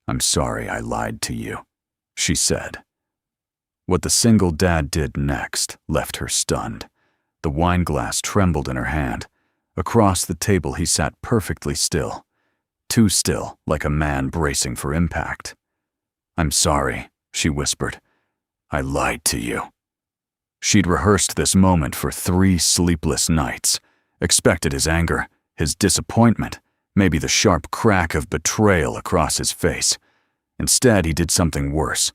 "I'm sorry I lied to you," she said. What the single dad did next left her stunned. The wine glass trembled in her hand. Across the table he sat perfectly still. Too still, like a man bracing for impact. "I'm sorry," she whispered. "I lied to you." She'd rehearsed this moment for 3 sleepless nights, expected his anger, his disappointment, maybe the sharp crack of betrayal across his face. Instead, he did something worse.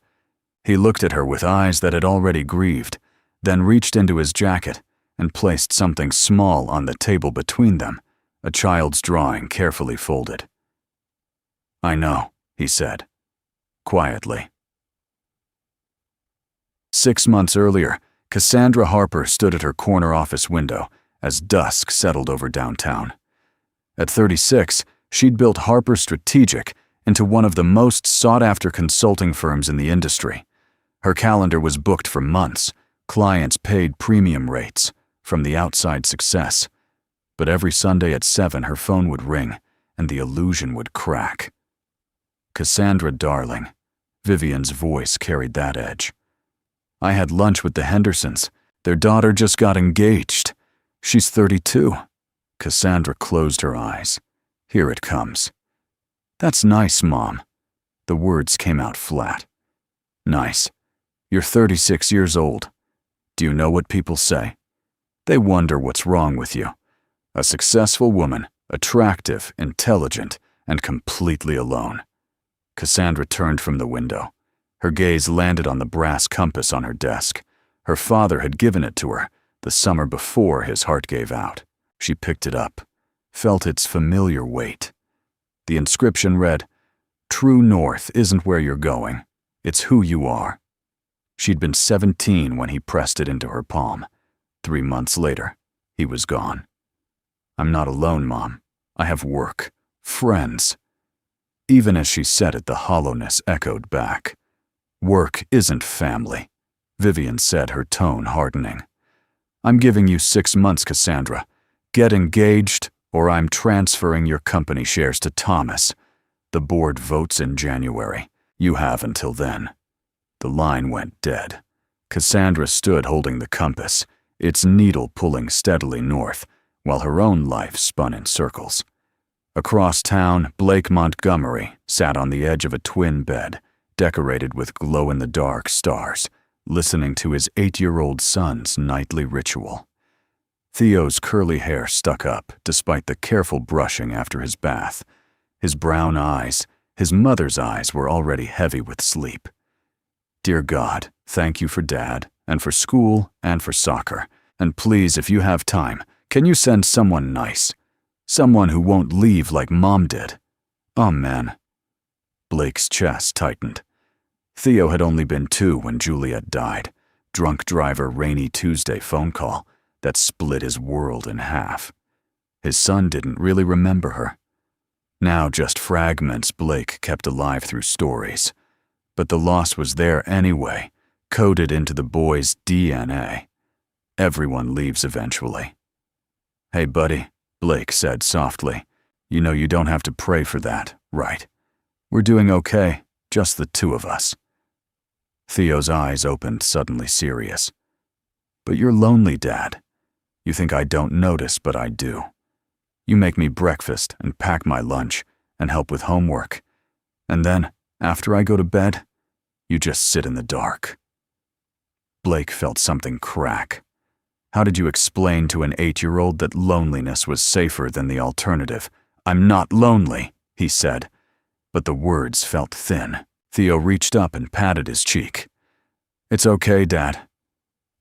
He looked at her with eyes that had already grieved, then reached into his jacket and placed something small on the table between them, a child's drawing carefully folded. "I know," he said, quietly. 6 months earlier, Cassandra Harper stood at her corner office window as dusk settled over downtown. At 36, she'd built Harper Strategic into one of the most sought-after consulting firms in the industry. Her calendar was booked for months, clients paid premium rates from the outside success. But every Sunday at 7, her phone would ring and the illusion would crack. "Cassandra, darling," Vivian's voice carried that edge. "I had lunch with the Hendersons. Their daughter just got engaged. She's 32. Cassandra closed her eyes. "Here it comes." "That's nice, Mom." The words came out flat. "Nice. You're 36 years old. Do you know what people say? They wonder what's wrong with you. A successful woman, attractive, intelligent, and completely alone." Cassandra turned from the window. Her gaze landed on the brass compass on her desk. Her father had given it to her the summer before his heart gave out. She picked it up, felt its familiar weight. The inscription read, "True north isn't where you're going, it's who you are." She'd been 17 when he pressed it into her palm. 3 months later, he was gone. "I'm not alone, Mom. I have work, friends." Even as she said it, the hollowness echoed back. "Work isn't family," Vivian said, her tone hardening. "I'm giving you 6 months, Cassandra. Get engaged, or I'm transferring your company shares to Thomas. The board votes in January. You have until then." The line went dead. Cassandra stood holding the compass, its needle pulling steadily north, while her own life spun in circles. Across town, Blake Montgomery sat on the edge of a twin bed, decorated with glow-in-the-dark stars, listening to his 8-year-old son's nightly ritual. Theo's curly hair stuck up, despite the careful brushing after his bath. His brown eyes, his mother's eyes, were already heavy with sleep. "Dear God, thank you for Dad, and for school, and for soccer. And please, if you have time, can you send someone nice? Someone who won't leave like Mom did. Amen." Blake's chest tightened. Theo had only been 2 when Juliet died. Drunk driver rainy Tuesday phone call that split his world in half. His son didn't really remember her. Now just fragments Blake kept alive through stories. But the loss was there anyway, coded into the boy's DNA. Everyone leaves eventually. "Hey, buddy," Blake said softly. "You know you don't have to pray for that, right? We're doing okay, just the 2 of us." Theo's eyes opened, suddenly serious. "But you're lonely, Dad. You think I don't notice, but I do. You make me breakfast and pack my lunch and help with homework. And then, after I go to bed, you just sit in the dark." Blake felt something crack. How did you explain to an 8-year-old that loneliness was safer than the alternative? "I'm not lonely," he said. But the words felt thin. Theo reached up and patted his cheek. "It's okay, Dad.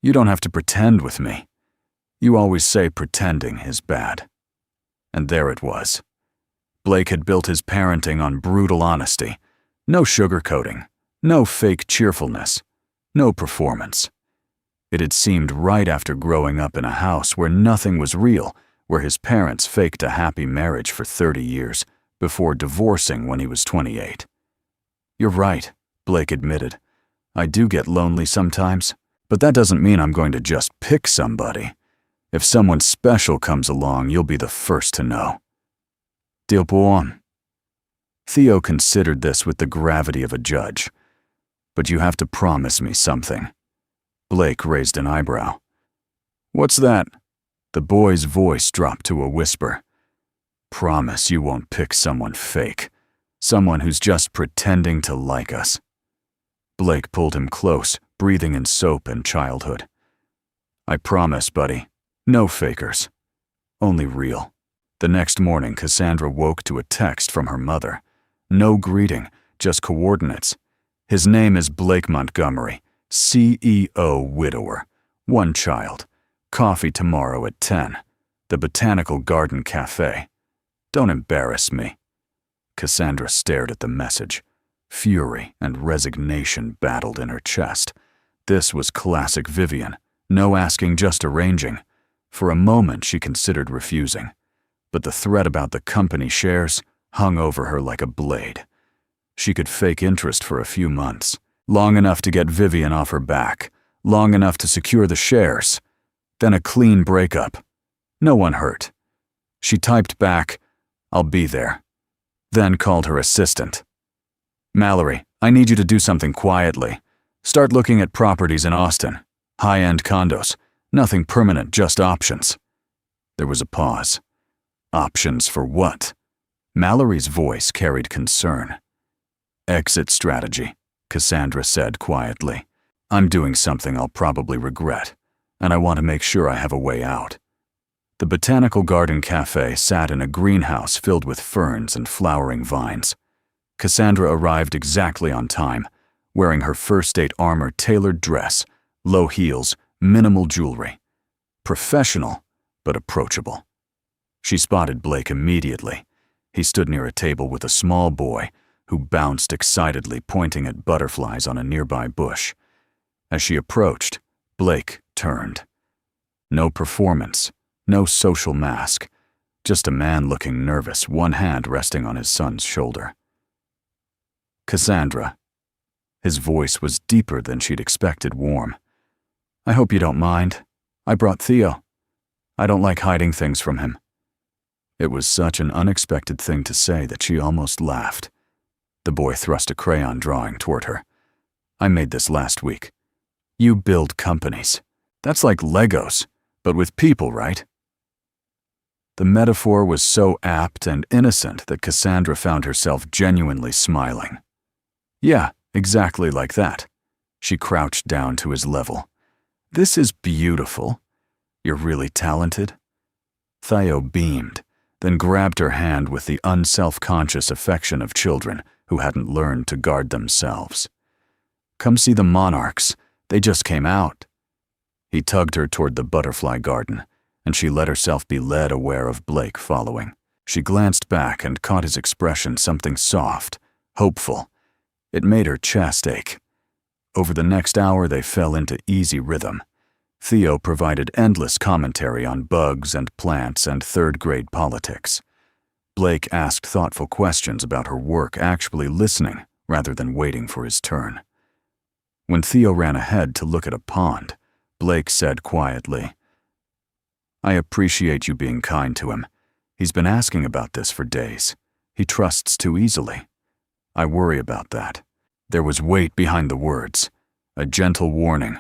You don't have to pretend with me. You always say pretending is bad." And there it was. Blake had built his parenting on brutal honesty. No sugarcoating, no fake cheerfulness, no performance. It had seemed right after growing up in a house where nothing was real, where his parents faked a happy marriage for 30 years before divorcing when he was 28. "You're right," Blake admitted. "I do get lonely sometimes, but that doesn't mean I'm going to just pick somebody. If someone special comes along, you'll be the first to know." "Deal, boy." Theo considered this with the gravity of a judge. "But you have to promise me something." Blake raised an eyebrow. "What's that?" The boy's voice dropped to a whisper. "Promise you won't pick someone fake. Someone who's just pretending to like us." Blake pulled him close, breathing in soap and childhood. "I promise, buddy. No fakers. Only real." The next morning, Cassandra woke to a text from her mother. No greeting, just coordinates. "His name is Blake Montgomery, CEO widower. 1 child. Coffee tomorrow at 10. The Botanical Garden Cafe. Don't embarrass me." Cassandra stared at the message. Fury and resignation battled in her chest. This was classic Vivian. No asking, just arranging. For a moment she considered refusing. But the threat about the company shares hung over her like a blade. She could fake interest for a few months. Long enough to get Vivian off her back. Long enough to secure the shares. Then a clean breakup. No one hurt. She typed back, "I'll be there." Then called her assistant. "Mallory, I need you to do something quietly. Start looking at properties in Austin. High-end condos. Nothing permanent, just options." There was a pause. Options for what? Mallory's voice carried concern. "Exit strategy," Cassandra said quietly. "I'm doing something I'll probably regret, and I want to make sure I have a way out." The Botanical Garden Cafe sat in a greenhouse filled with ferns and flowering vines. Cassandra arrived exactly on time, wearing her first-date armor-tailored dress, low heels, minimal jewelry. Professional, but approachable. She spotted Blake immediately. He stood near a table with a small boy who bounced excitedly, pointing at butterflies on a nearby bush. As she approached, Blake turned. No performance, no social mask, just a man looking nervous, one hand resting on his son's shoulder. "Cassandra." His voice was deeper than she'd expected, warm. "I hope you don't mind. I brought Theo. I don't like hiding things from him." It was such an unexpected thing to say that she almost laughed. The boy thrust a crayon drawing toward her. "I made this last week. You build companies. That's like Legos, but with people, right?" The metaphor was so apt and innocent that Cassandra found herself genuinely smiling. "Yeah, exactly like that." She crouched down to his level. "This is beautiful. You're really talented." Theo beamed, then grabbed her hand with the unself-conscious affection of children who hadn't learned to guard themselves. "Come see the monarchs. They just came out." He tugged her toward the butterfly garden, and she let herself be led, aware of Blake following. She glanced back and caught his expression, something soft, hopeful. It made her chest ache. Over the next hour they fell into easy rhythm. Theo provided endless commentary on bugs and plants and third-grade politics. Blake asked thoughtful questions about her work, actually listening rather than waiting for his turn. When Theo ran ahead to look at a pond, Blake said quietly, "I appreciate you being kind to him. He's been asking about this for days. He trusts too easily. I worry about that." There was weight behind the words, a gentle warning.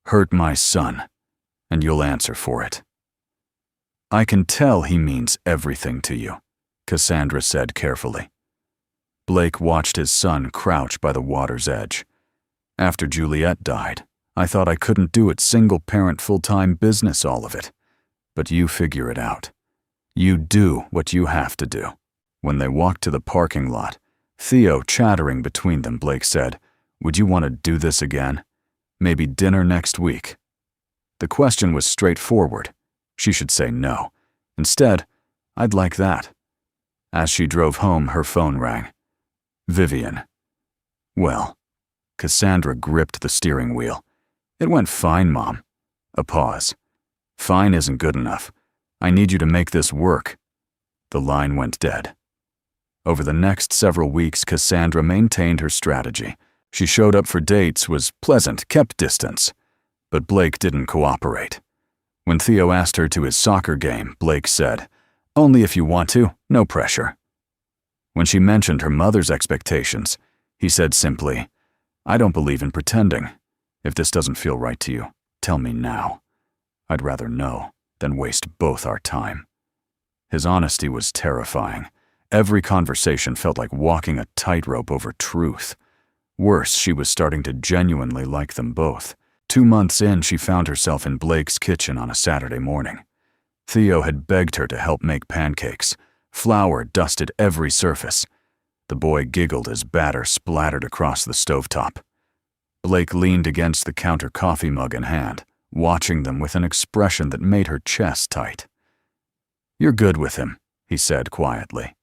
"Hurt my son, and you'll answer for it." "I can tell he means everything to you," Cassandra said carefully. Blake watched his son crouch by the water's edge. "After Juliet died, I thought I couldn't do it, single-parent, full-time business, all of it. But you figure it out. You do what you have to do." When they walked to the parking lot, Theo chattering between them, Blake said, "Would you want to do this again? Maybe dinner next week?" The question was straightforward. She should say no. Instead, "I'd like that." As she drove home, her phone rang. Vivian. "Well." Cassandra gripped the steering wheel. "It went fine, Mom." A pause. "Fine isn't good enough. I need you to make this work." The line went dead. Over the next several weeks, Cassandra maintained her strategy. She showed up for dates, was pleasant, kept distance. But Blake didn't cooperate. When Theo asked her to his soccer game, Blake said, "Only if you want to, no pressure." When she mentioned her mother's expectations, he said simply, "I don't believe in pretending. If this doesn't feel right to you, tell me now. I'd rather know than waste both our time." His honesty was terrifying. Every conversation felt like walking a tightrope over truth. Worse, she was starting to genuinely like them both. 2 months in, she found herself in Blake's kitchen on a Saturday morning. Theo had begged her to help make pancakes. Flour dusted every surface. The boy giggled as batter splattered across the stovetop. Blake leaned against the counter, coffee mug in hand, watching them with an expression that made her chest tight. "You're good with him," he said quietly.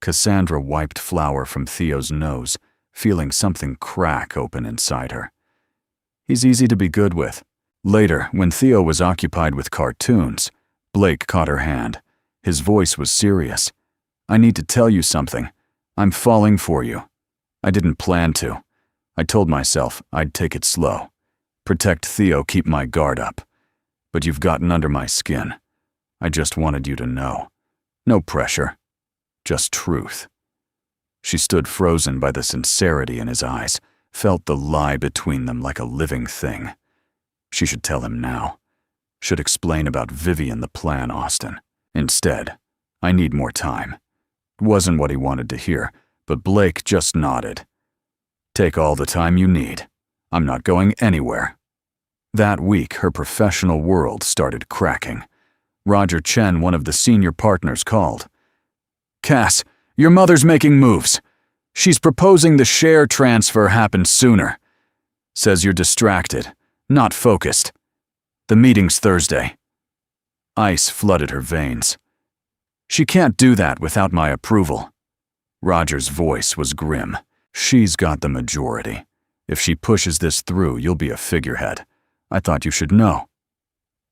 Cassandra wiped flour from Theo's nose, feeling something crack open inside her. "He's easy to be good with." Later, when Theo was occupied with cartoons, Blake caught her hand. His voice was serious. "I need to tell you something. I'm falling for you. I didn't plan to. I told myself I'd take it slow. Protect Theo, keep my guard up. But you've gotten under my skin. I just wanted you to know. No pressure. Just truth." She stood frozen by the sincerity in his eyes, felt the lie between them like a living thing. She should tell him now. Should explain about Vivian, the plan, Austin. Instead, "I need more time." It wasn't what he wanted to hear, but Blake just nodded. "Take all the time you need. I'm not going anywhere." That week, her professional world started cracking. Roger Chen, one of the senior partners, called. "Cass, your mother's making moves. She's proposing the share transfer happen sooner. Says you're distracted, not focused. The meeting's Thursday." Ice flooded her veins. "She can't do that without my approval." Roger's voice was grim. "She's got the majority. If she pushes this through, you'll be a figurehead. I thought you should know."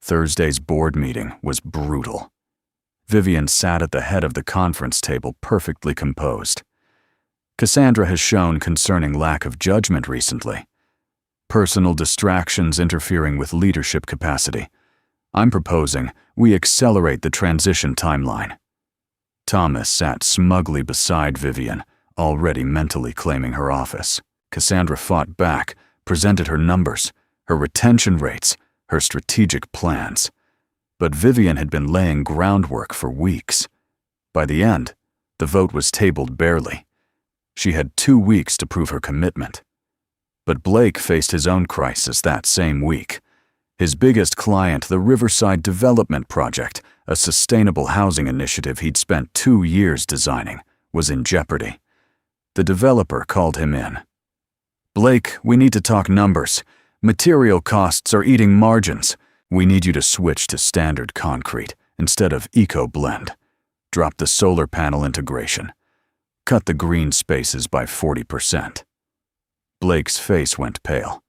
Thursday's board meeting was brutal. Vivian sat at the head of the conference table, perfectly composed. Cassandra has shown concerning lack of judgment recently. Personal distractions interfering with leadership capacity. I'm proposing we accelerate the transition timeline. Thomas sat smugly beside Vivian, already mentally claiming her office. Cassandra fought back, presented her numbers, her retention rates, her strategic plans. But Vivian had been laying groundwork for weeks. By the end, the vote was tabled barely. She had 2 weeks to prove her commitment. But Blake faced his own crisis that same week. His biggest client, the Riverside Development Project, a sustainable housing initiative he'd spent 2 years designing, was in jeopardy. The developer called him in. "Blake, we need to talk numbers. Material costs are eating margins. We need you to switch to standard concrete instead of eco-blend. Drop the solar panel integration. Cut the green spaces by 40%. Blake's face went pale.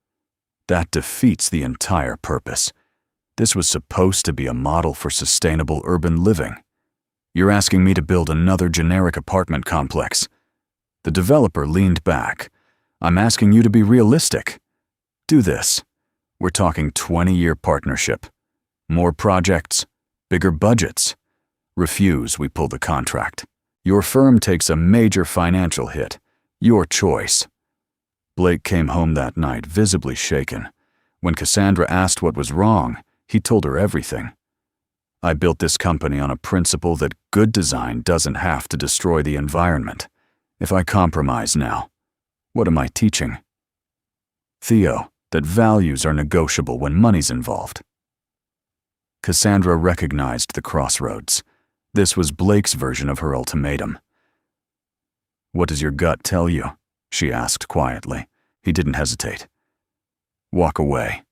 That defeats the entire purpose. This was supposed to be a model for sustainable urban living. You're asking me to build another generic apartment complex. The developer leaned back. I'm asking you to be realistic. Do this. We're talking 20-year partnership. More projects, bigger budgets. Refuse, we pull the contract. Your firm takes a major financial hit. Your choice. Blake came home that night visibly shaken. When Cassandra asked what was wrong, he told her everything. I built this company on a principle that good design doesn't have to destroy the environment. If I compromise now, what am I teaching? Theo, that values are negotiable when money's involved. Cassandra recognized the crossroads. This was Blake's version of her ultimatum. What does your gut tell you? She asked quietly. He didn't hesitate. Walk away,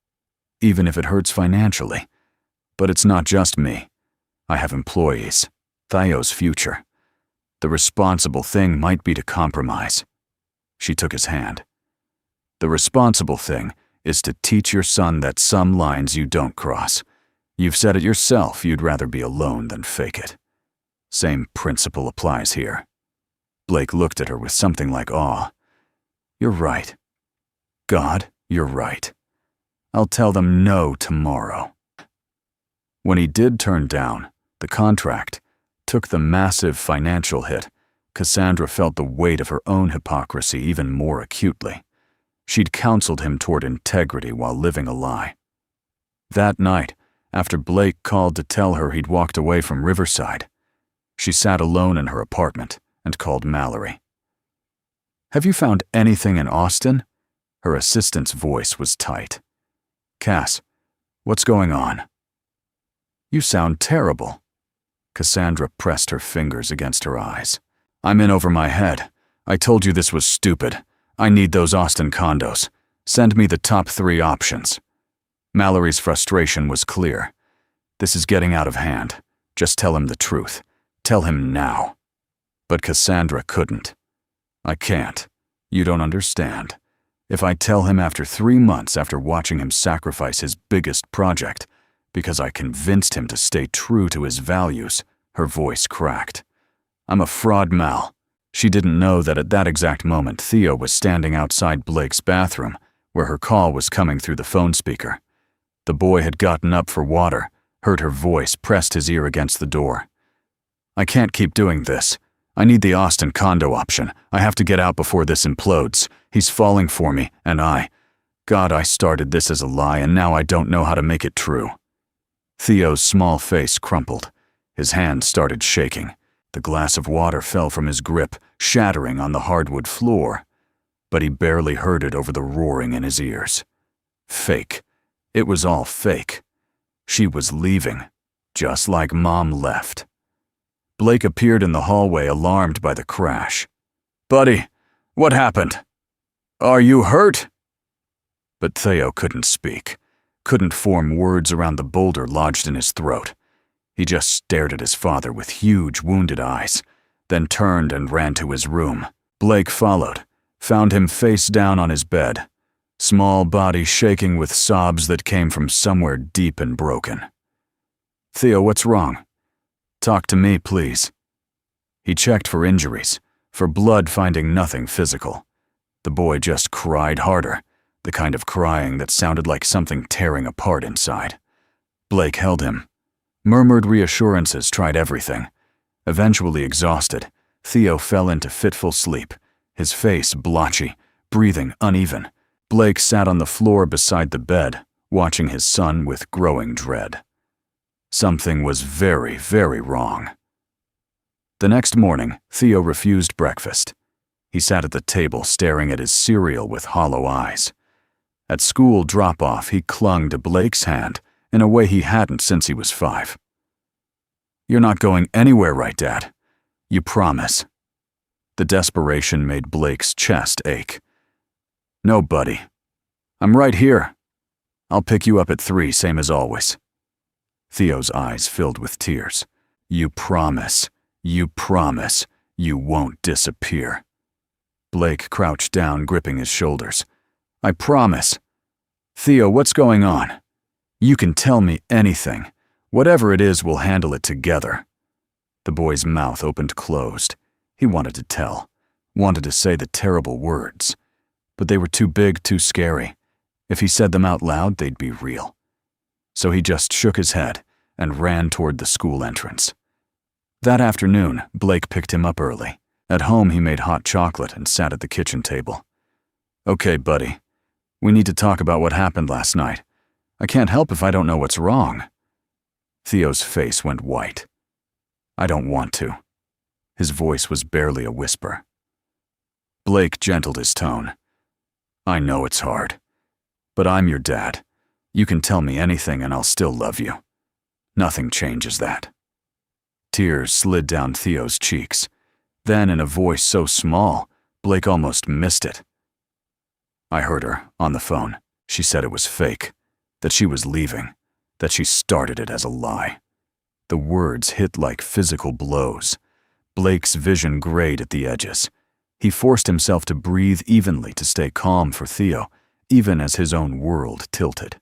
even if it hurts financially. But it's not just me. I have employees, Theo's future. The responsible thing might be to compromise. She took his hand. The responsible thing is to teach your son that some lines you don't cross. You've said it yourself, you'd rather be alone than fake it. Same principle applies here. Blake looked at her with something like awe. You're right. God, you're right. I'll tell them no tomorrow. When he did turn down the contract, took the massive financial hit, Cassandra felt the weight of her own hypocrisy even more acutely. She'd counseled him toward integrity while living a lie. That night, after Blake called to tell her he'd walked away from Riverside, she sat alone in her apartment and called Mallory. "Have you found anything in Austin?" Her assistant's voice was tight. "Cass, what's going on?" "You sound terrible." Cassandra pressed her fingers against her eyes. "I'm in over my head. I told you this was stupid. I need those Austin condos. Send me the top 3 options." Mallory's frustration was clear. "This is getting out of hand. Just tell him the truth. Tell him now." But Cassandra couldn't. "I can't. You don't understand. If I tell him after 3 months after watching him sacrifice his biggest project, because I convinced him to stay true to his values," her voice cracked. "I'm a fraud, Mal." She didn't know that at that exact moment Theo was standing outside Blake's bathroom, where her call was coming through the phone speaker. The boy had gotten up for water, heard her voice, pressed his ear against the door. "I can't keep doing this. I need the Austin condo option. I have to get out before this implodes. He's falling for me, and God, I started this as a lie, and now I don't know how to make it true." Theo's small face crumpled. His hand started shaking. The glass of water fell from his grip, shattering on the hardwood floor. But he barely heard it over the roaring in his ears. Fake. It was all fake. She was leaving, just like Mom left. Blake appeared in the hallway, alarmed by the crash. "Buddy, what happened? Are you hurt?" But Theo couldn't speak, couldn't form words around the boulder lodged in his throat. He just stared at his father with huge, wounded eyes, then turned and ran to his room. Blake followed, found him face down on his bed, small body shaking with sobs that came from somewhere deep and broken. "Theo, what's wrong? Talk to me, please." He checked for injuries, for blood, finding nothing physical. The boy just cried harder, the kind of crying that sounded like something tearing apart inside. Blake held him, murmured reassurances, tried everything. Eventually exhausted, Theo fell into fitful sleep, his face blotchy, breathing uneven. Blake sat on the floor beside the bed, watching his son with growing dread. Something was very, very wrong. The next morning, Theo refused breakfast. He sat at the table staring at his cereal with hollow eyes. At school drop-off, he clung to Blake's hand in a way he hadn't since he was 5. "You're not going anywhere, right, Dad? You promise?" The desperation made Blake's chest ache. "No, buddy. I'm right here. I'll pick you up at 3, same as always." Theo's eyes filled with tears. You promise, you won't disappear." Blake crouched down, gripping his shoulders. "I promise." "Theo, what's going on? You can tell me anything. Whatever it is, we'll handle it together." The boy's mouth opened closed. He wanted to tell, wanted to say the terrible words, but they were too big, too scary. If he said them out loud, they'd be real. So he just shook his head and ran toward the school entrance. That afternoon, Blake picked him up early. At home, he made hot chocolate and sat at the kitchen table. "Okay, buddy. We need to talk about what happened last night. I can't help if I don't know what's wrong." Theo's face went white. "I don't want to." His voice was barely a whisper. Blake gentled his tone. "I know it's hard, but I'm your dad. You can tell me anything and I'll still love you. Nothing changes that." Tears slid down Theo's cheeks. Then, in a voice so small, Blake almost missed it. "I heard her, on the phone. She said it was fake, that she was leaving, that she started it as a lie." The words hit like physical blows. Blake's vision grayed at the edges. He forced himself to breathe evenly to stay calm for Theo, even as his own world tilted.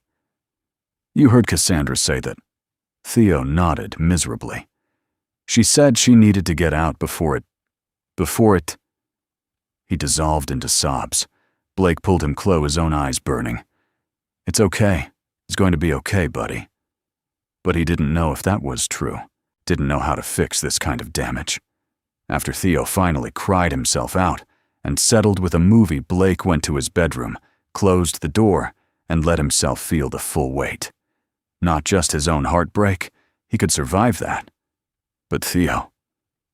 "You heard Cassandra say that." Theo nodded miserably. "She said she needed to get out before it... He dissolved into sobs. Blake pulled him close, his own eyes burning. "It's okay. It's going to be okay, buddy." But he didn't know if that was true. Didn't know how to fix this kind of damage. After Theo finally cried himself out and settled with a movie, Blake went to his bedroom, closed the door, and let himself feel the full weight. Not just his own heartbreak, he could survive that. But Theo,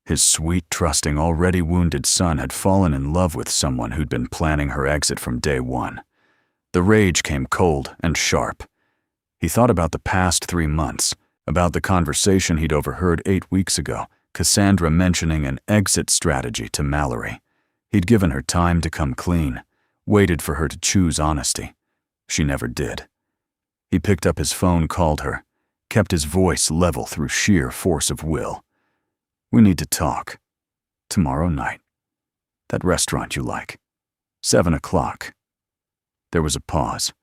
his sweet, trusting, already wounded son, had fallen in love with someone who'd been planning her exit from day one. The rage came cold and sharp. He thought about the past 3 months, about the conversation he'd overheard 8 weeks ago, Cassandra mentioning an exit strategy to Mallory. He'd given her time to come clean, waited for her to choose honesty. She never did. He picked up his phone, called her, kept his voice level through sheer force of will. "We need to talk. Tomorrow night. That restaurant you like. 7 o'clock. There was a pause.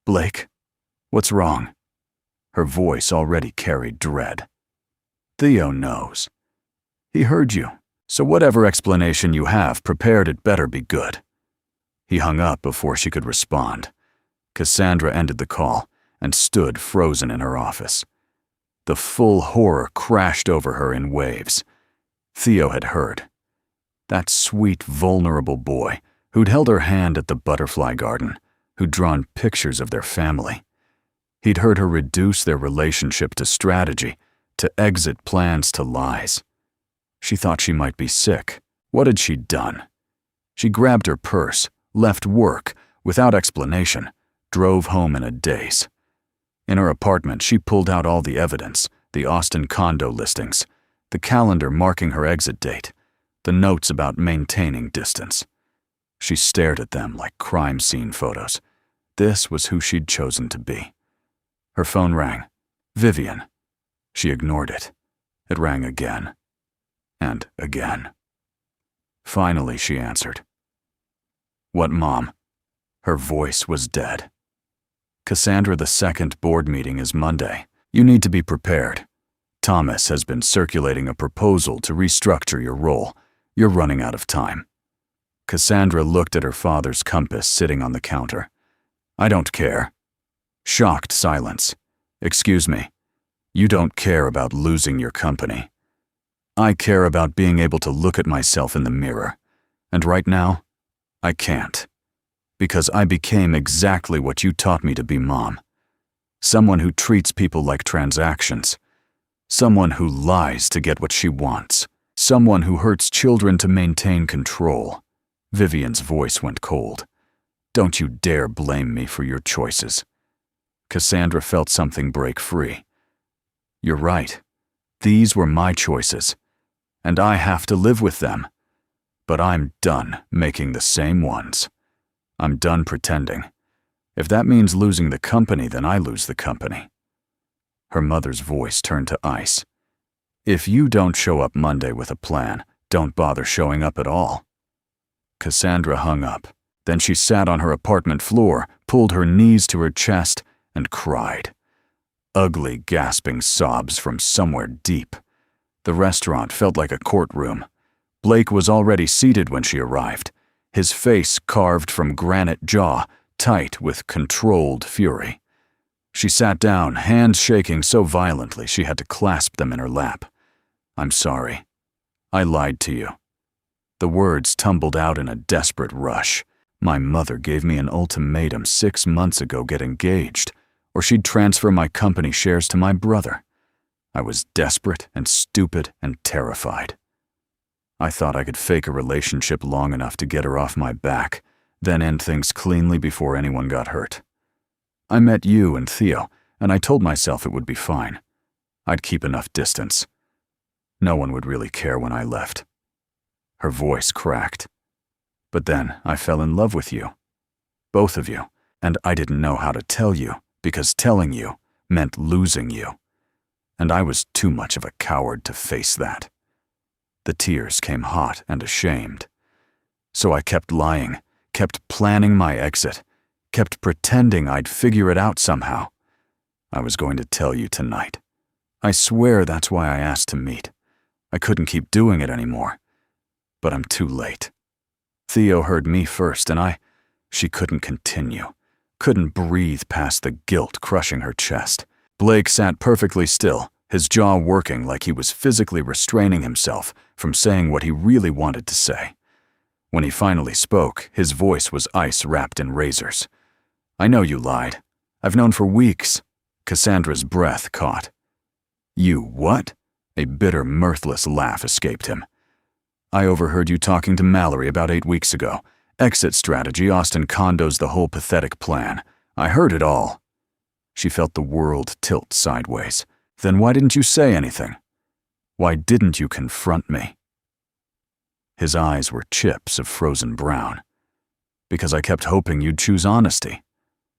"Blake, what's wrong?" Her voice already carried dread. "Theo knows. He heard you, so whatever explanation you have prepared, it better be good." He hung up before she could respond. Cassandra ended the call and stood frozen in her office. The full horror crashed over her in waves. Theo had heard. That sweet, vulnerable boy who'd held her hand at the butterfly garden, who'd drawn pictures of their family. He'd heard her reduce their relationship to strategy, to exit plans to lies. She thought she might be sick. What had she done? She grabbed her purse, left work, without explanation, drove home in a daze. In her apartment, she pulled out all the evidence, the Austin condo listings, the calendar marking her exit date, the notes about maintaining distance. She stared at them like crime scene photos. This was who she'd chosen to be. Her phone rang. Vivian. She ignored it. It rang again. And again. Finally, she answered. "What, Mom?" Her voice was dead. "Cassandra, the second board meeting is Monday. You need to be prepared. Thomas has been circulating a proposal to restructure your role. You're running out of time." Cassandra looked at her father's compass sitting on the counter. "I don't care." Shocked silence. "Excuse me. You don't care about losing your company. I care about being able to look at myself in the mirror. And right now, I can't. Because I became exactly what you taught me to be, Mom. Someone who treats people like transactions. Someone who lies to get what she wants. Someone who hurts children to maintain control." Vivian's voice went cold. "Don't you dare blame me for your choices." Cassandra felt something break free. "You're right. These were my choices, and I have to live with them. But I'm done making the same ones. I'm done pretending. If that means losing the company, then I lose the company." Her mother's voice turned to ice. "If you don't show up Monday with a plan, don't bother showing up at all." Cassandra hung up. Then she sat on her apartment floor, pulled her knees to her chest, and cried. Ugly, gasping sobs from somewhere deep. The restaurant felt like a courtroom. Blake was already seated when she arrived, his face carved from granite jaw, tight with controlled fury. She sat down, hands shaking so violently she had to clasp them in her lap. "I'm sorry. I lied to you." The words tumbled out in a desperate rush. "My mother gave me an ultimatum 6 months ago: get engaged, or she'd transfer my company shares to my brother. I was desperate and stupid and terrified. I thought I could fake a relationship long enough to get her off my back, then end things cleanly before anyone got hurt. I met you and Theo, and I told myself it would be fine. I'd keep enough distance. No one would really care when I left." Her voice cracked. "But then I fell in love with you. Both of you. And I didn't know how to tell you, because telling you meant losing you. And I was too much of a coward to face that." The tears came hot and ashamed. "So I kept lying, kept planning my exit, kept pretending I'd figure it out somehow. I was going to tell you tonight. I swear that's why I asked to meet. I couldn't keep doing it anymore. But I'm too late. Theo heard me first, and she couldn't continue, couldn't breathe past the guilt crushing her chest." Blake sat perfectly still, his jaw working like he was physically restraining himself from saying what he really wanted to say. When he finally spoke, his voice was ice wrapped in razors. "I know you lied. I've known for weeks." Cassandra's breath caught. "You what?" A bitter, mirthless laugh escaped him. "I overheard you talking to Mallory about 8 weeks ago. Exit strategy, Austin condos the whole pathetic plan. I heard it all." She felt the world tilt sideways. "Then why didn't you say anything? Why didn't you confront me?" His eyes were chips of frozen brown. "Because I kept hoping you'd choose honesty.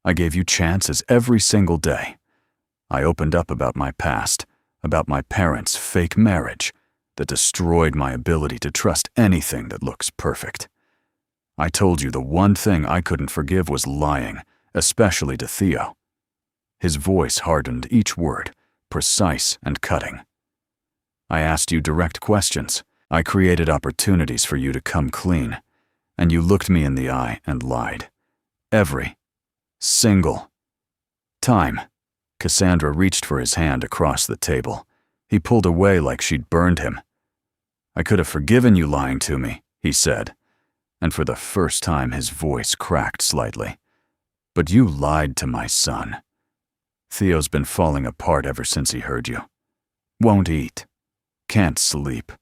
I gave you chances every single day. I opened up about my past, about my parents' fake marriage that destroyed my ability to trust anything that looks perfect. I told you the one thing I couldn't forgive was lying, especially to Theo." His voice hardened each word, precise and cutting. "I asked you direct questions. I created opportunities for you to come clean, and you looked me in the eye and lied. Every single time." Cassandra reached for his hand across the table. He pulled away like she'd burned him. "I could have forgiven you lying to me," he said, and for the first time his voice cracked slightly. "But you lied to my son. Theo's been falling apart ever since he heard you. Won't eat. Can't sleep.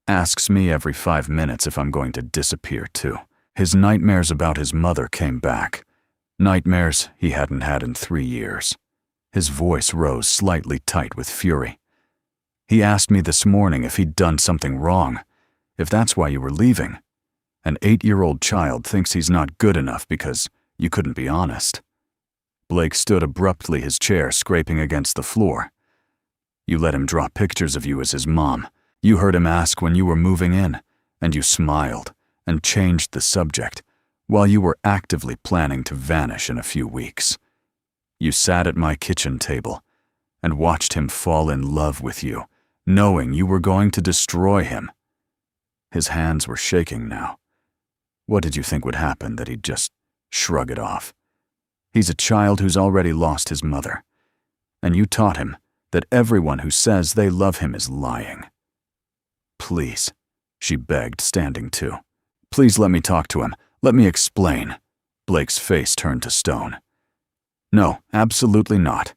Asks me every 5 minutes if I'm going to disappear too. His nightmares about his mother came back. Nightmares he hadn't had in 3 years. His voice rose slightly tight with fury. He asked me this morning if he'd done something wrong, if that's why you were leaving. An 8-year-old child thinks he's not good enough because you couldn't be honest." Blake stood abruptly, his chair scraping against the floor. "You let him draw pictures of you as his mom. You heard him ask when you were moving in, and you smiled and changed the subject while you were actively planning to vanish in a few weeks. You sat at my kitchen table and watched him fall in love with you, knowing you were going to destroy him." His hands were shaking now. "What did you think would happen, that he'd just shrug it off? He's a child who's already lost his mother, and you taught him that everyone who says they love him is lying." "Please," she begged, standing too. "Please let me talk to him. Let me explain." Blake's face turned to stone. "No, absolutely not.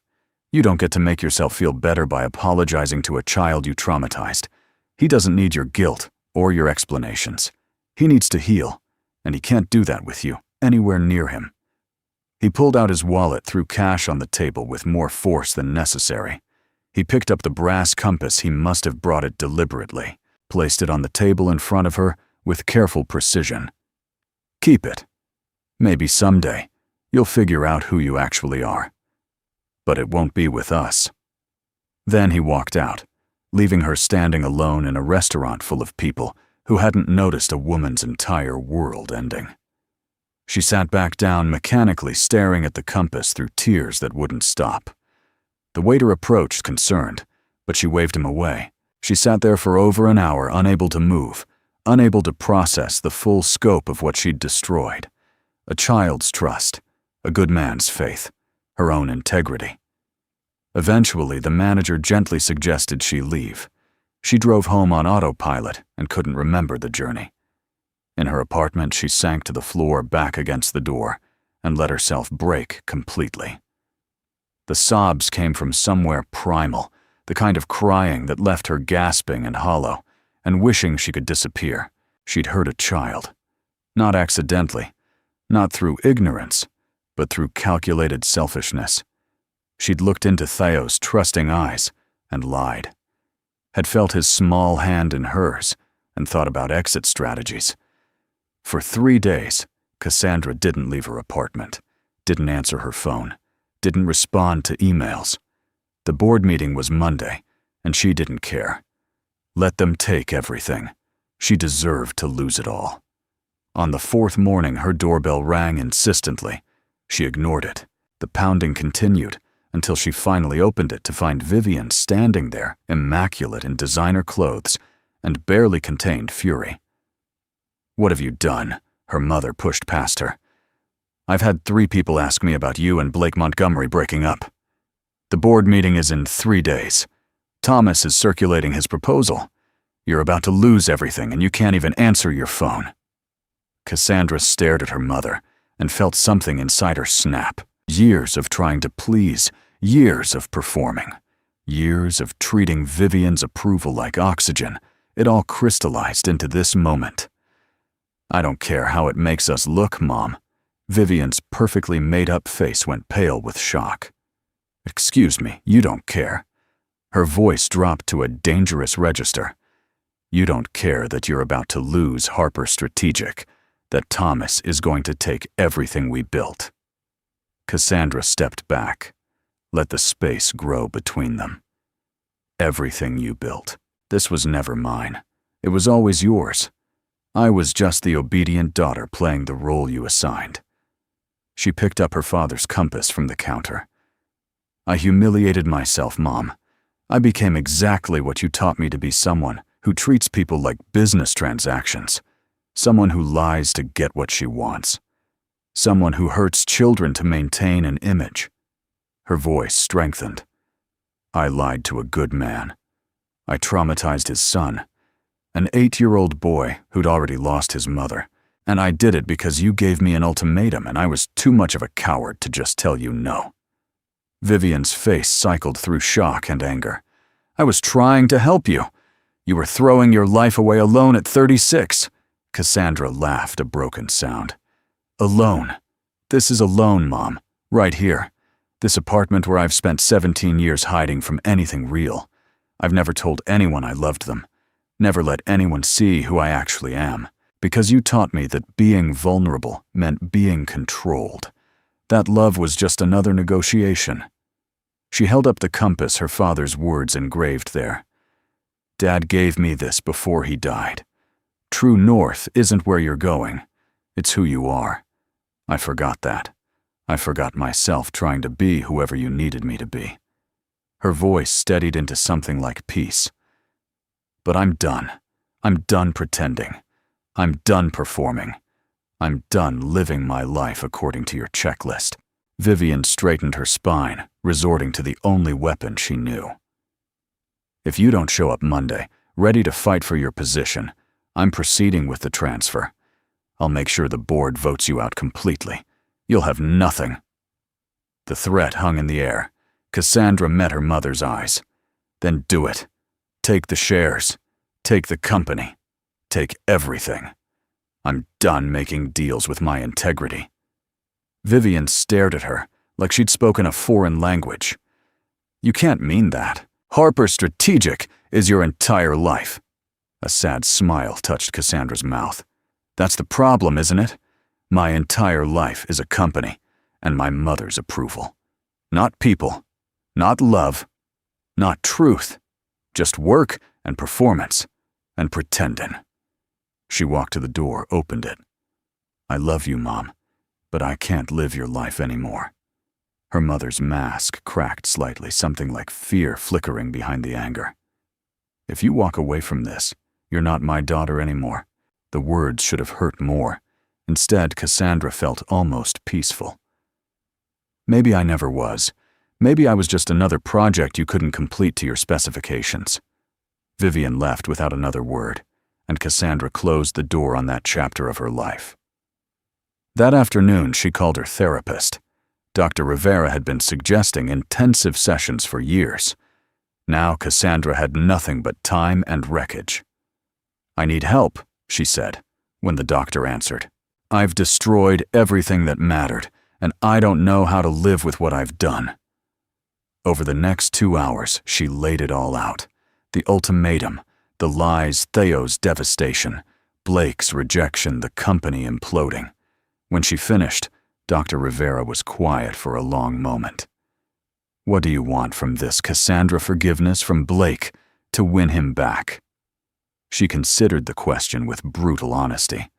You don't get to make yourself feel better by apologizing to a child you traumatized. He doesn't need your guilt or your explanations. He needs to heal, and he can't do that with you anywhere near him." He pulled out his wallet, threw cash on the table with more force than necessary. He picked up the brass compass. He must have brought it deliberately, placed it on the table in front of her with careful precision. "Keep it. Maybe someday you'll figure out who you actually are. But it won't be with us." Then he walked out, leaving her standing alone in a restaurant full of people who hadn't noticed a woman's entire world ending. She sat back down, mechanically staring at the compass through tears that wouldn't stop. The waiter approached, concerned, but she waved him away. She sat there for over an hour, unable to move, unable to process the full scope of what she'd destroyed. A child's trust, a good man's faith, her own integrity. Eventually, the manager gently suggested she leave. She drove home on autopilot and couldn't remember the journey. In her apartment, she sank to the floor, back against the door, and let herself break completely. The sobs came from somewhere primal, the kind of crying that left her gasping and hollow, and wishing she could disappear. She'd hurt a child. Not accidentally, not through ignorance, but through calculated selfishness. She'd looked into Theo's trusting eyes and lied. Had felt his small hand in hers and thought about exit strategies. For 3 days, Cassandra didn't leave her apartment, didn't answer her phone, didn't respond to emails. The board meeting was Monday, and she didn't care. Let them take everything. She deserved to lose it all. On the 4th morning, her doorbell rang insistently. She ignored it. The pounding continued until she finally opened it to find Vivian standing there, immaculate in designer clothes, and barely contained fury. "What have you done?" her mother pushed past her. "I've had 3 people ask me about you and Blake Montgomery breaking up. The board meeting is in 3 days. Thomas is circulating his proposal. You're about to lose everything and you can't even answer your phone." Cassandra stared at her mother and felt something inside her snap. Years of trying to please, years of performing, years of treating Vivian's approval like oxygen, it all crystallized into this moment. "I don't care how it makes us look, Mom." Vivian's perfectly made-up face went pale with shock. "Excuse me, you don't care." Her voice dropped to a dangerous register. "You don't care that you're about to lose Harper Strategic, that Thomas is going to take everything we built." Cassandra stepped back, let the space grow between them. "Everything you built. This was never mine. It was always yours. I was just the obedient daughter playing the role you assigned." She picked up her father's compass from the counter. "I humiliated myself, Mom. I became exactly what you taught me to be, someone who treats people like business transactions, someone who lies to get what she wants, someone who hurts children to maintain an image." Her voice strengthened. "I lied to a good man. I traumatized his son, an 8-year-old boy who'd already lost his mother, and I did it because you gave me an ultimatum and I was too much of a coward to just tell you no." Vivian's face cycled through shock and anger. "I was trying to help you. You were throwing your life away alone at 36. Cassandra laughed a broken sound. "Alone. This is alone, Mom. Right here. This apartment where I've spent 17 years hiding from anything real. I've never told anyone I loved them. Never let anyone see who I actually am. Because you taught me that being vulnerable meant being controlled. That love was just another negotiation." She held up the compass, her father's words engraved there. "Dad gave me this before he died. True north isn't where you're going. It's who you are. I forgot that. I forgot myself trying to be whoever you needed me to be." Her voice steadied into something like peace. "But I'm done. I'm done pretending. I'm done performing. I'm done living my life according to your checklist." Vivian straightened her spine, resorting to the only weapon she knew. "If you don't show up Monday, ready to fight for your position, I'm proceeding with the transfer. I'll make sure the board votes you out completely. You'll have nothing." The threat hung in the air. Cassandra met her mother's eyes. "Then do it. Take the shares. Take the company. Take everything. I'm done making deals with my integrity." Vivian stared at her like she'd spoken a foreign language. "You can't mean that. Harper Strategic is your entire life." A sad smile touched Cassandra's mouth. "That's the problem, isn't it? My entire life is a company, and my mother's approval. Not people, not love, not truth, just work and performance and pretending." She walked to the door, opened it. "I love you, Mom, but I can't live your life anymore." Her mother's mask cracked slightly, something like fear flickering behind the anger. "If you walk away from this, you're not my daughter anymore." The words should have hurt more. Instead, Cassandra felt almost peaceful. "Maybe I never was. Maybe I was just another project you couldn't complete to your specifications." Vivian left without another word, and Cassandra closed the door on that chapter of her life. That afternoon, she called her therapist. Dr. Rivera had been suggesting intensive sessions for years. Now Cassandra had nothing but time and wreckage. "I need help," she said, when the doctor answered. "I've destroyed everything that mattered, and I don't know how to live with what I've done." Over the next 2 hours, she laid it all out. The ultimatum, the lies, Theo's devastation, Blake's rejection, the company imploding. When she finished, Dr. Rivera was quiet for a long moment. "What do you want from this, Cassandra? Forgiveness from Blake to win him back?" She considered the question with brutal honesty.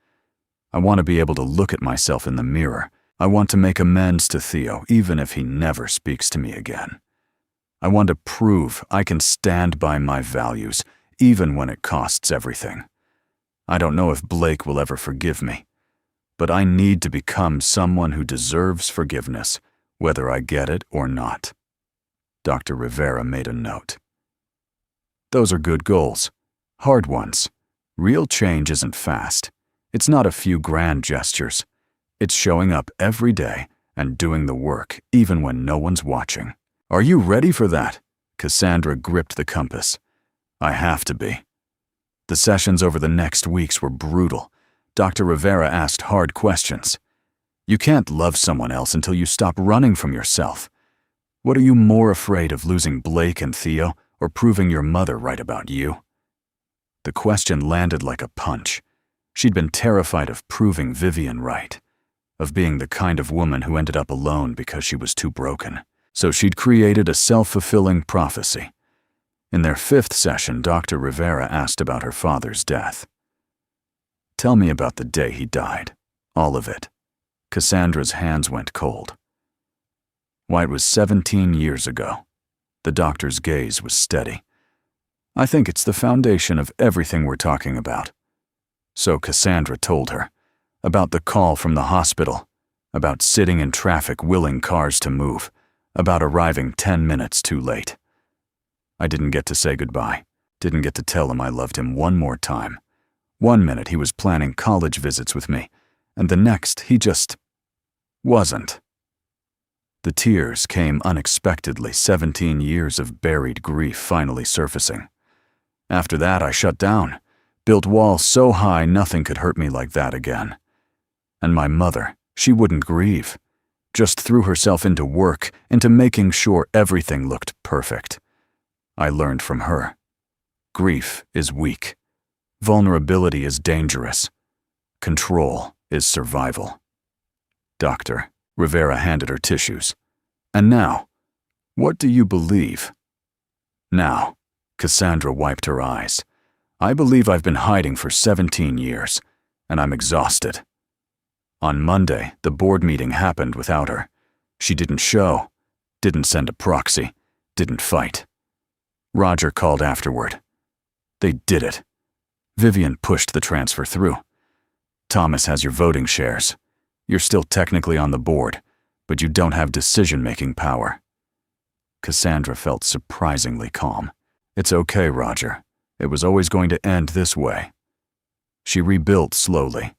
"I want to be able to look at myself in the mirror. I want to make amends to Theo, even if he never speaks to me again. I want to prove I can stand by my values, even when it costs everything. I don't know if Blake will ever forgive me, but I need to become someone who deserves forgiveness, whether I get it or not." Dr. Rivera made a note. Those are good goals. Hard ones. Real change isn't fast. It's not a few grand gestures. It's showing up every day and doing the work even when no one's watching. Are you ready for that? Cassandra gripped the compass. I have to be. The sessions over the next weeks were brutal. Dr. Rivera asked hard questions. You can't love someone else until you stop running from yourself. What are you more afraid of, losing Blake and Theo, or proving your mother right about you? The question landed like a punch. She'd been terrified of proving Vivian right, of being the kind of woman who ended up alone because she was too broken. So she'd created a self-fulfilling prophecy. In their 5th session, Dr. Rivera asked about her father's death. Tell me about the day he died. All of it. Cassandra's hands went cold. Why, it was 17 years ago. The doctor's gaze was steady. I think it's the foundation of everything we're talking about. So Cassandra told her. About the call from the hospital. About sitting in traffic willing cars to move. About arriving 10 minutes too late. I didn't get to say goodbye. Didn't get to tell him I loved him one more time. One minute he was planning college visits with me, and the next he just wasn't. The tears came unexpectedly, 17 years of buried grief finally surfacing. After that, I shut down, built walls so high nothing could hurt me like that again. And my mother, she wouldn't grieve, just threw herself into work, into making sure everything looked perfect. I learned from her. Grief is weak. Vulnerability is dangerous. Control is survival. Doctor, Rivera handed her tissues. And now, what do you believe? Now, Cassandra wiped her eyes. I believe I've been hiding for 17 years, and I'm exhausted. On Monday, the board meeting happened without her. She didn't show, didn't send a proxy, didn't fight. Roger called afterward. They did it. Vivian pushed the transfer through. Thomas has your voting shares. You're still technically on the board, but you don't have decision-making power. Cassandra felt surprisingly calm. It's okay, Roger. It was always going to end this way. She rebuilt slowly.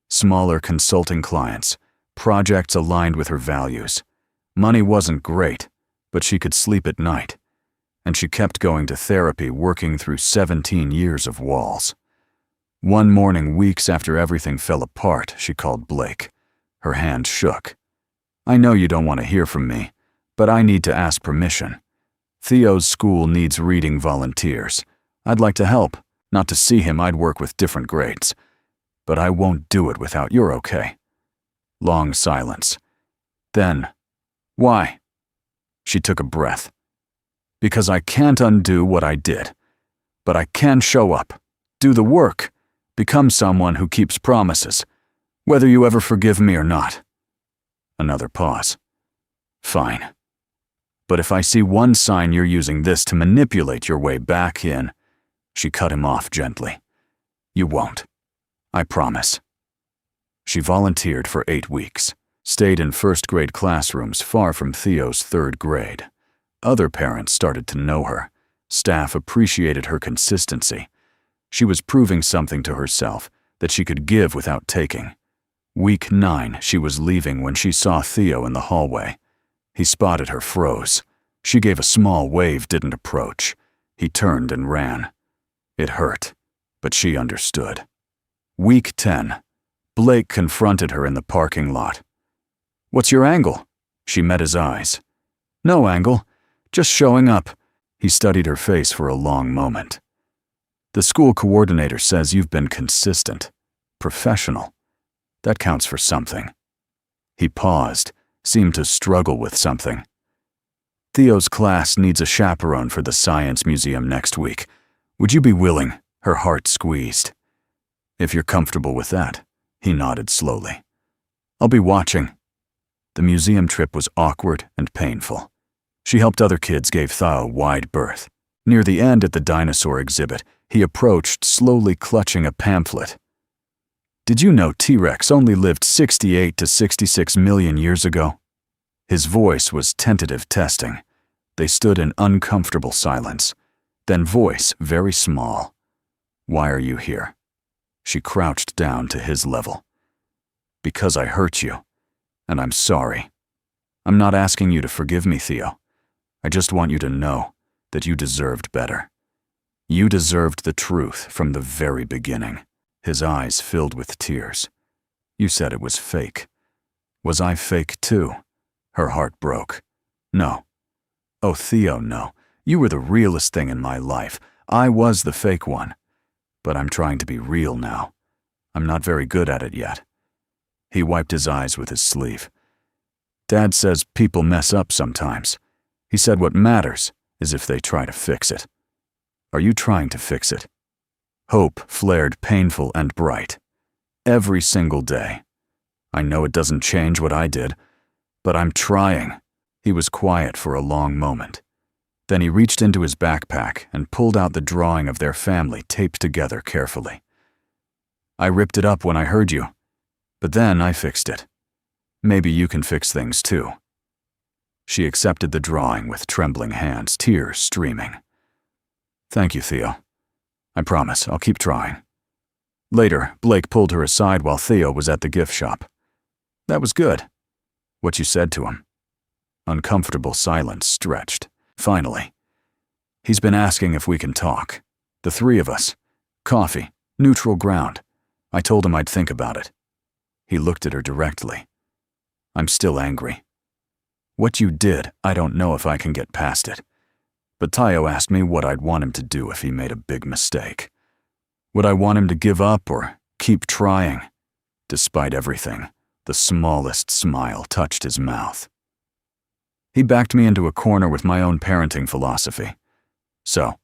Smaller consulting clients, projects aligned with her values. Money wasn't great, but she could sleep at night. And she kept going to therapy, working through 17 years of walls. One morning, weeks after everything fell apart, she called Blake. Her hand shook. I know you don't want to hear from me, but I need to ask permission. Theo's school needs reading volunteers. I'd like to help. Not to see him, I'd work with different grades. But I won't do it without your okay. Long silence. Then, why? She took a breath. Because I can't undo what I did. But I can show up, do the work, become someone who keeps promises, whether you ever forgive me or not. Another pause. Fine. But if I see one sign you're using this to manipulate your way back in, she cut him off gently. You won't. I promise. She volunteered for 8 weeks, stayed in first-grade classrooms far from Theo's 3rd grade. Other parents started to know her. Staff appreciated her consistency. She was proving something to herself, that she could give without taking. Week 9, she was leaving when she saw Theo in the hallway. He spotted her, froze. She gave a small wave, didn't approach. He turned and ran. It hurt, but she understood. Week 10, Blake confronted her in the parking lot. What's your angle? She met his eyes. No angle. Just showing up. He studied her face for a long moment. The school coordinator says you've been consistent, professional. That counts for something. He paused, seemed to struggle with something. Theo's class needs a chaperone for the science museum next week. Would you be willing? Her heart squeezed. If you're comfortable with that, he nodded slowly. I'll be watching. The museum trip was awkward and painful. She helped other kids, gave Theo wide berth. Near the end at the dinosaur exhibit, he approached, slowly clutching a pamphlet. Did you know T-Rex only lived 68 to 66 million years ago? His voice was tentative testing. They stood in uncomfortable silence. Then voice very small. "Why are you here?" She crouched down to his level. "Because I hurt you, and I'm sorry. I'm not asking you to forgive me, Theo. I just want you to know that you deserved better. You deserved the truth from the very beginning." His eyes filled with tears. "You said it was fake. Was I fake too?" Her heart broke. "No. Oh, Theo, no. You were the realest thing in my life. I was the fake one. But I'm trying to be real now. I'm not very good at it yet." He wiped his eyes with his sleeve. "Dad says people mess up sometimes. He said what matters is if they try to fix it. Are you trying to fix it?" Hope flared painful and bright. "Every single day. I know it doesn't change what I did, but I'm trying." He was quiet for a long moment. Then he reached into his backpack and pulled out the drawing of their family taped together carefully. "I ripped it up when I heard you, but then I fixed it. Maybe you can fix things too." She accepted the drawing with trembling hands, tears streaming. "Thank you, Theo. I promise I'll keep trying." Later, Blake pulled her aside while Theo was at the gift shop. "That was good. What you said to him." Uncomfortable silence stretched. Finally, "He's been asking if we can talk. The three of us. Coffee, neutral ground. I told him I'd think about it." He looked at her directly. "I'm still angry. What you did, I don't know if I can get past it. But Theo asked me what I'd want him to do if he made a big mistake. Would I want him to give up or keep trying?" Despite everything, the smallest smile touched his mouth. He backed me into a corner with my own parenting philosophy. "So,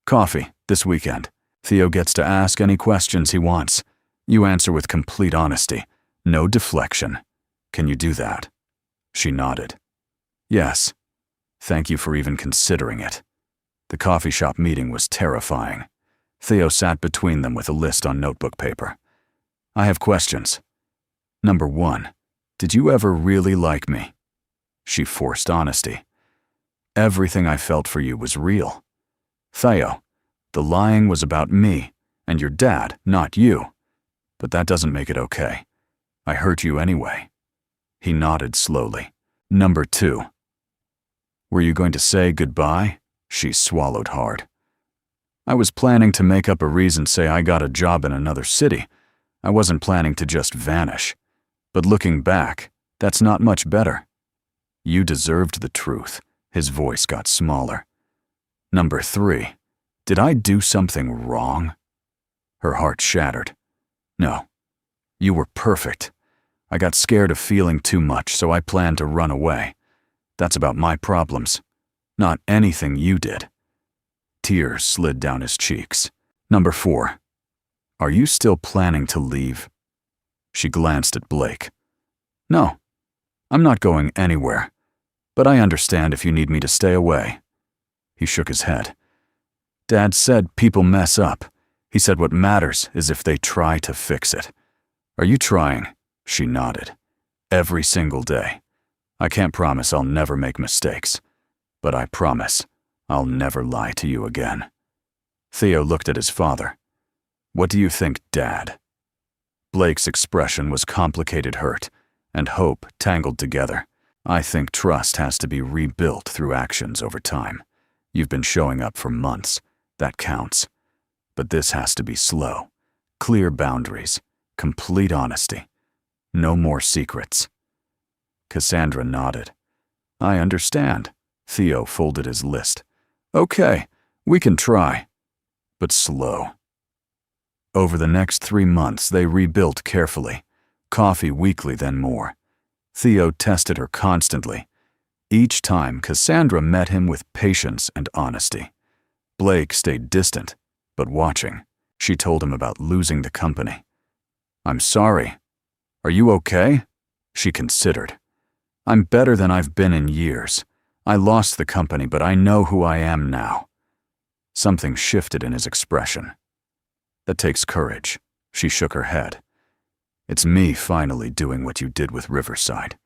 coffee this weekend. Theo gets to ask any questions he wants. You answer with complete honesty. No deflection. Can you do that?" She nodded. "Yes. Thank you for even considering it." The coffee shop meeting was terrifying. Theo sat between them with a list on notebook paper. "I have questions. Number 1, did you ever really like me?" She forced honesty. "Everything I felt for you was real." "Theo, the lying was about me and your dad, not you. But that doesn't make it okay. I hurt you anyway." He nodded slowly. "Number 2. Were you going to say goodbye?" She swallowed hard. "I was planning to make up a reason, say I got a job in another city. I wasn't planning to just vanish. But looking back, that's not much better." "You deserved the truth." His voice got smaller. "Number 3. Did I do something wrong?" Her heart shattered. "No. You were perfect. I got scared of feeling too much, so I planned to run away. That's about my problems, not anything you did." Tears slid down his cheeks. "Number 4. Are you still planning to leave?" She glanced at Blake. "No. I'm not going anywhere, but I understand if you need me to stay away." He shook his head. "Dad said people mess up. He said what matters is if they try to fix it. Are you trying?" She nodded. "Every single day. I can't promise I'll never make mistakes, but I promise I'll never lie to you again." Theo looked at his father. "What do you think, Dad?" Blake's expression was complicated hurt and hope tangled together. "I think trust has to be rebuilt through actions over time. You've been showing up for months. That counts. But this has to be slow. Clear boundaries. Complete honesty. No more secrets." Cassandra nodded. "I understand." Theo folded his list. "Okay, we can try. But slow." Over the next 3 months, they rebuilt carefully. Coffee weekly, then more. Theo tested her constantly. Each time, Cassandra met him with patience and honesty. Blake stayed distant, but watching. She told him about losing the company. "I'm sorry. Are you okay?" She considered. "I'm better than I've been in years. I lost the company, but I know who I am now." Something shifted in his expression. "That takes courage." She shook her head. "It's me finally doing what you did with Riverside,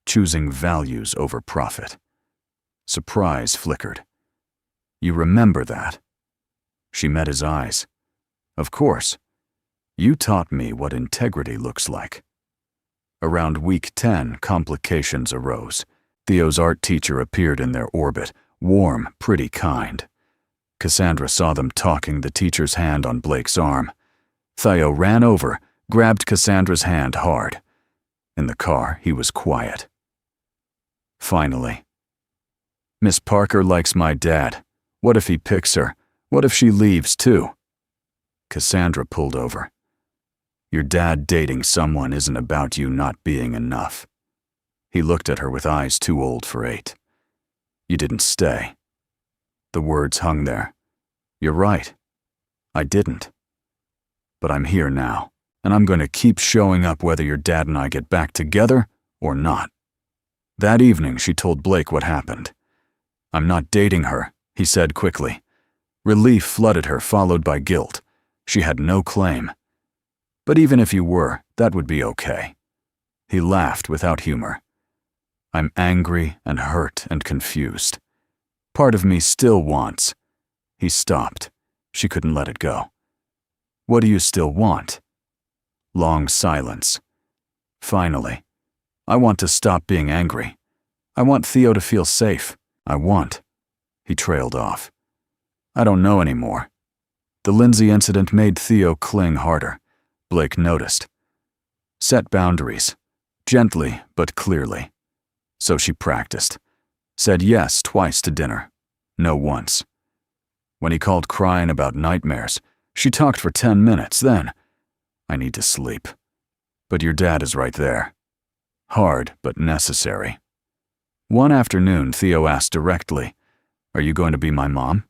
choosing values over profit." Surprise flickered. "You remember that?" She met his eyes. Of course. You taught me what integrity looks like. Around week 10, complications arose. Theo's art teacher appeared in their orbit, warm, pretty kind. Cassandra saw them talking, the teacher's hand on Blake's arm. Theo ran over, grabbed Cassandra's hand hard. In the car, he was quiet. Finally. Miss Parker likes my dad. What if he picks her? What if she leaves too? Cassandra pulled over. Your dad dating someone isn't about you not being enough. He looked at her with eyes too old for 8. You didn't stay. The words hung there. You're right. I didn't. But I'm here now, and I'm going to keep showing up whether your dad and I get back together or not. That evening, she told Blake what happened. I'm not dating her, he said quickly. Relief flooded her, followed by guilt. She had no claim. But even if you were, that would be okay. He laughed without humor. I'm angry and hurt and confused. Part of me still wants. He stopped. She couldn't let it go. What do you still want? Long silence. Finally, I want to stop being angry. I want Theo to feel safe. I want. He trailed off. I don't know anymore. The Lindsay incident made Theo cling harder. Blake noticed. Set boundaries. Gently, but clearly. So she practiced. Said yes twice to dinner. No once. When he called crying about nightmares, she talked for 10 minutes, then, I need to sleep. But your dad is right there. Hard, but necessary. One afternoon, Theo asked directly, Are you going to be my mom?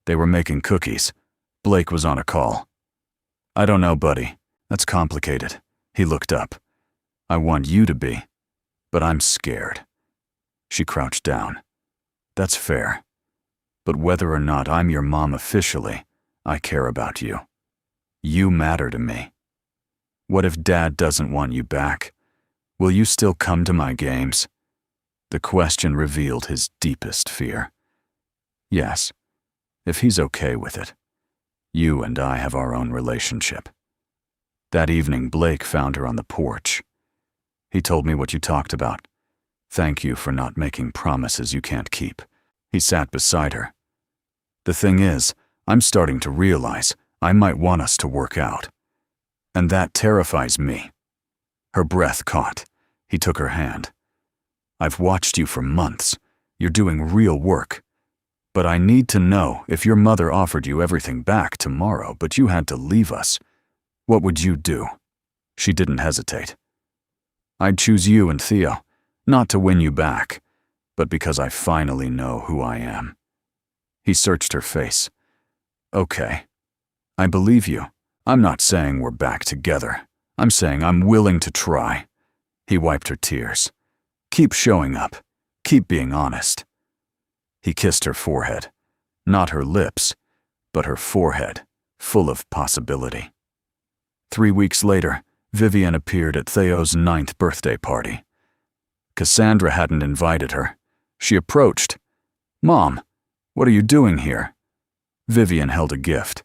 They were making cookies. Blake was on a call. I don't know, buddy. That's complicated. He looked up. I want you to be, but I'm scared. She crouched down. That's fair. But whether or not I'm your mom officially, I care about you. You matter to me. What if Dad doesn't want you back? Will you still come to my games? The question revealed his deepest fear. Yes, if he's okay with it. You and I have our own relationship. That evening, Blake found her on the porch. He told me what you talked about. Thank you for not making promises you can't keep. He sat beside her. The thing is, I'm starting to realize I might want us to work out. And that terrifies me. Her breath caught. He took her hand. I've watched you for months. You're doing real work. But I need to know, if your mother offered you everything back tomorrow, but you had to leave us, what would you do? She didn't hesitate. I'd choose you and Theo, not to win you back, but because I finally know who I am. He searched her face. Okay, I believe you. I'm not saying we're back together. I'm saying I'm willing to try. He wiped her tears. Keep showing up. Keep being honest. He kissed her forehead. Not her lips, but her forehead, full of possibility. 3 weeks later, Vivian appeared at Theo's 9th birthday party. Cassandra hadn't invited her. She approached. Mom, what are you doing here? Vivian held a gift.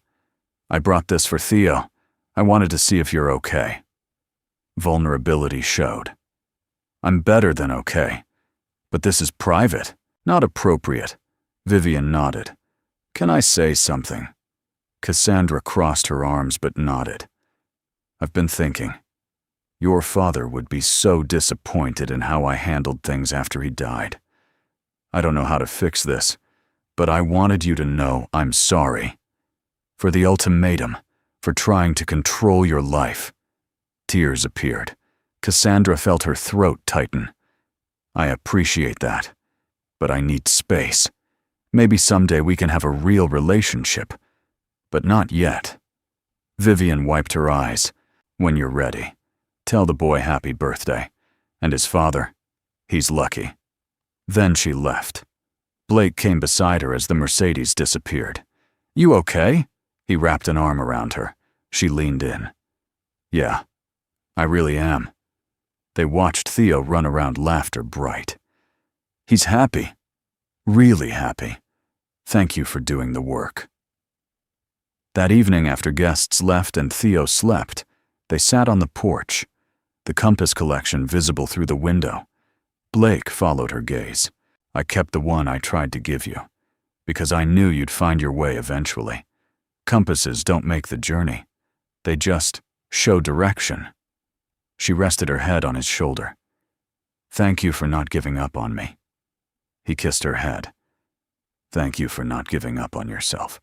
I brought this for Theo. I wanted to see if you're okay. Vulnerability showed. I'm better than okay. But this is private, not appropriate. Vivian nodded. Can I say something? Cassandra crossed her arms but nodded. I've been thinking. Your father would be so disappointed in how I handled things after he died. I don't know how to fix this, but I wanted you to know I'm sorry. For the ultimatum, for trying to control your life. Tears appeared. Cassandra felt her throat tighten. I appreciate that, but I need space. Maybe someday we can have a real relationship, but not yet. Vivian wiped her eyes. When you're ready, tell the boy happy birthday. And his father, he's lucky. Then she left. Blake came beside her as the Mercedes disappeared. You okay? He wrapped an arm around her. She leaned in. Yeah, I really am. They watched Theo run around, laughter bright. He's happy. Really happy. Thank you for doing the work. That evening, after guests left and Theo slept, they sat on the porch, the compass collection visible through the window. Blake followed her gaze. I kept the one I tried to give you, because I knew you'd find your way eventually. Compasses don't make the journey. They just show direction. She rested her head on his shoulder. Thank you for not giving up on me. He kissed her head. Thank you for not giving up on yourself.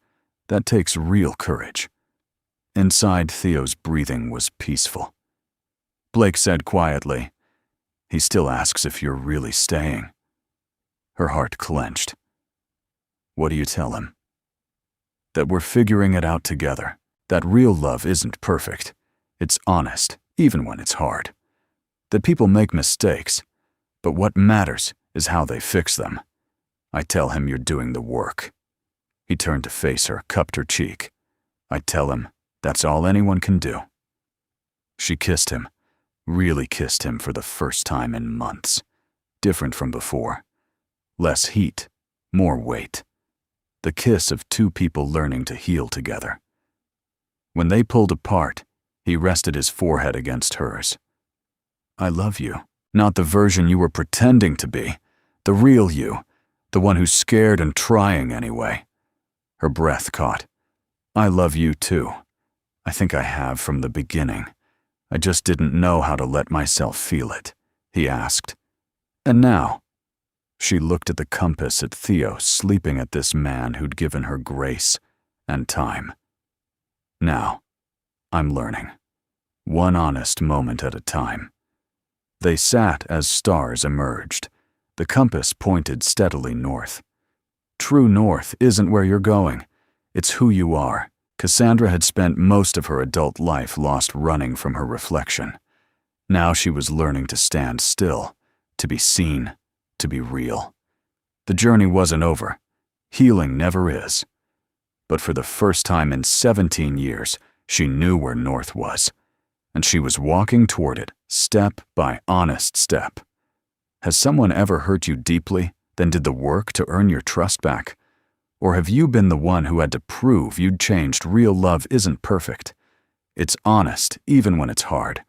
That takes real courage. Inside, Theo's breathing was peaceful. Blake said quietly, he still asks if you're really staying. Her heart clenched. What do you tell him? That we're figuring it out together. That real love isn't perfect. It's honest, even when it's hard. That people make mistakes, but what matters is how they fix them. I tell him you're doing the work. He turned to face her, cupped her cheek. I tell him that's all anyone can do. She kissed him, really kissed him for the first time in months. Different from before. Less heat, more weight. The kiss of two people learning to heal together. When they pulled apart, he rested his forehead against hers. I love you, not the version you were pretending to be, the real you, the one who's scared and trying anyway. Her breath caught. I love you too. I think I have from the beginning. I just didn't know how to let myself feel it, he asked. And now? She looked at the compass at Theo sleeping at this man who'd given her grace and time. Now, I'm learning. One honest moment at a time. They sat as stars emerged. The compass pointed steadily north. True north isn't where you're going. It's who you are. Cassandra had spent most of her adult life lost running from her reflection. Now she was learning to stand still, to be seen, to be real. The journey wasn't over. Healing never is. But for the first time in 17 years, she knew where north was, and she was walking toward it, step by honest step. Has someone ever hurt you deeply, then did the work to earn your trust back? Or have you been the one who had to prove you'd changed? Real love isn't perfect. It's honest, even when it's hard.